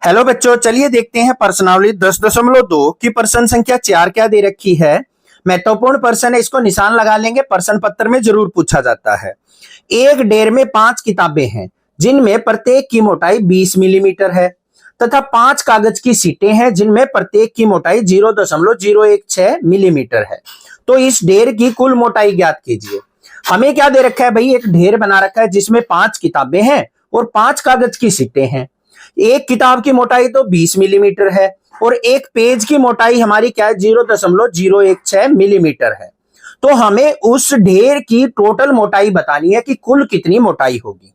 Hello बच्चों, चलिए देखते हैं प्रश्नावली 10.2 की प्रश्न संख्या 4 क्या दे रखी है। महत्वपूर्ण प्रश्न है, इसको निशान लगा लेंगे, प्रश्न पत्र में जरूर पूछा जाता है। एक ढेर में 5 किताबें हैं जिनमें प्रत्येक की मोटाई 20 मिलीमीटर है तथा 5 कागज की सीटें हैं जिनमें प्रत्येक की मोटाई 0.016 मिलीमीटर है। तो इस ढेर की कुल मोटाई ज्ञात कीजिए। हमें क्या दे रखा है भाई, एक ढेर बना रखा है जिसमें 5 किताबें हैं और 5 कागज की सीटें हैं। एक किताब की मोटाई तो 20 मिलीमीटर है और एक पेज की मोटाई हमारी क्या है, 0.016 मिलीमीटर है। तो हमें उस ढेर की टोटल मोटाई बतानी है कि कुल कितनी मोटाई होगी।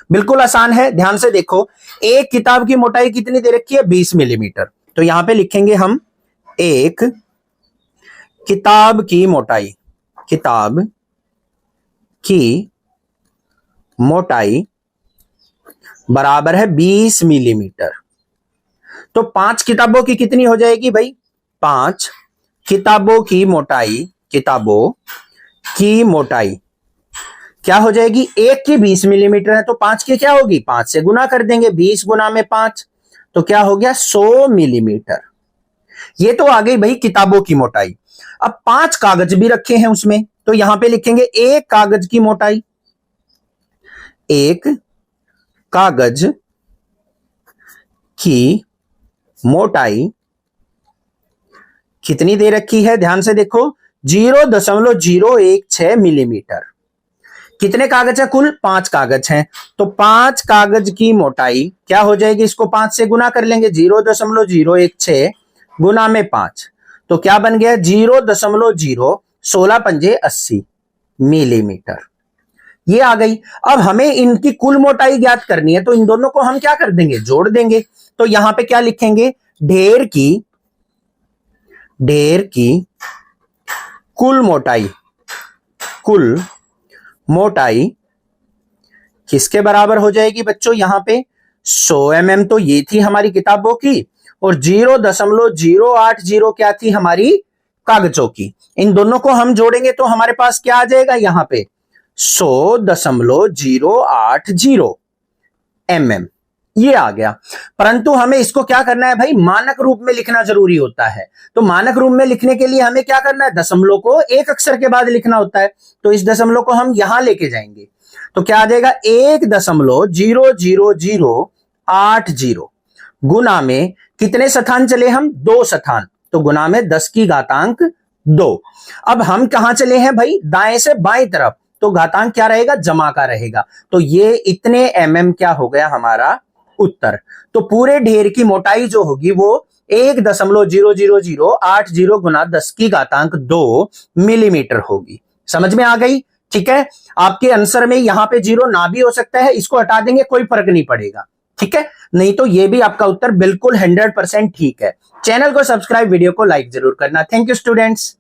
बिल्कुल आसान है, ध्यान से देखो। एक किताब की मोटाई कितनी दे रखी है, 20 मिलीमीटर। तो यहां पे लिखेंगे हम एक किताब की मोटाई, किताब की मोटाई बराबर है 20 मिलीमीटर। तो 5 किताबों की कितनी हो जाएगी भाई, 5 किताबों की मोटाई, किताबों की मोटाई क्या हो जाएगी, एक की 20 मिलीमीटर है तो 5 की क्या होगी, 5 से गुना कर देंगे, 20 गुना में 5 तो क्या हो गया, 100 मिलीमीटर। ये तो आ गई भाई किताबों की मोटाई। अब 5 कागज भी रखे हैं उसमें, तो यहां पे लिखेंगे एक कागज की मोटाई, एक कागज की मोटाई कितनी दे रखी है, ध्यान से देखो, 0.016 मिलीमीटर। कितने कागज है, कुल 5 कागज हैं, तो 5 कागज की मोटाई क्या हो जाएगी, इसको 5 से गुना कर लेंगे, 0.016 गुना में 5 तो क्या बन गया, 0.016 पंजे 80 मिलीमीटर। ये आ गई। अब हमें इनकी कुल मोटाई ज्ञात करनी है, तो इन दोनों को हम क्या कर देंगे, जोड़ देंगे। तो यहां पे क्या लिखेंगे, ढेर की कुल मोटाई, कुल मोटाई किसके बराबर हो जाएगी बच्चों, यहां पे 100 mm तो ये थी हमारी किताबों की और 0.080 क्या थी हमारी कागजों की। इन दोनों को हम जोड़ेंगे तो हमारे पास क्या आ जाएगा, यहां पे 100.080 mm ये आ गया। परंतु हमें इसको क्या करना है भाई, मानक रूप में लिखना जरूरी होता है। तो मानक रूप में लिखने के लिए हमें क्या करना है, दशमलव को एक अक्षर के बाद लिखना होता है। तो इस दशमलव को हम यहां लेके जाएंगे तो क्या आ जाएगा, 1.00080 गुना में कितने स्थान चले हम, 2 स्थान, तो गुना में 10 की घातांक 2। अब हम कहां चले हैं भाई, दाएं से बाएं तरफ, तो घातांक क्या रहेगा, जमा का रहेगा। तो ये इतने mm क्या हो गया हमारा उत्तर। तो पूरे ढेर की मोटाई जो होगी वो 1.00080 गुना 10 की घातांक 2 मिलीमीटर होगी। समझ में आ गई, ठीक है। आपके आंसर में यहां पे 0 ना भी हो सकता है, इसको हटा देंगे, कोई फर्क नहीं पड़ेगा, ठीक है। नहीं तो ये भी आपका उत्तर बिल्कुल 100% ठीक है। चैनल को सब्सक्राइब, वीडियो को लाइक जरूर करना। Thank you students.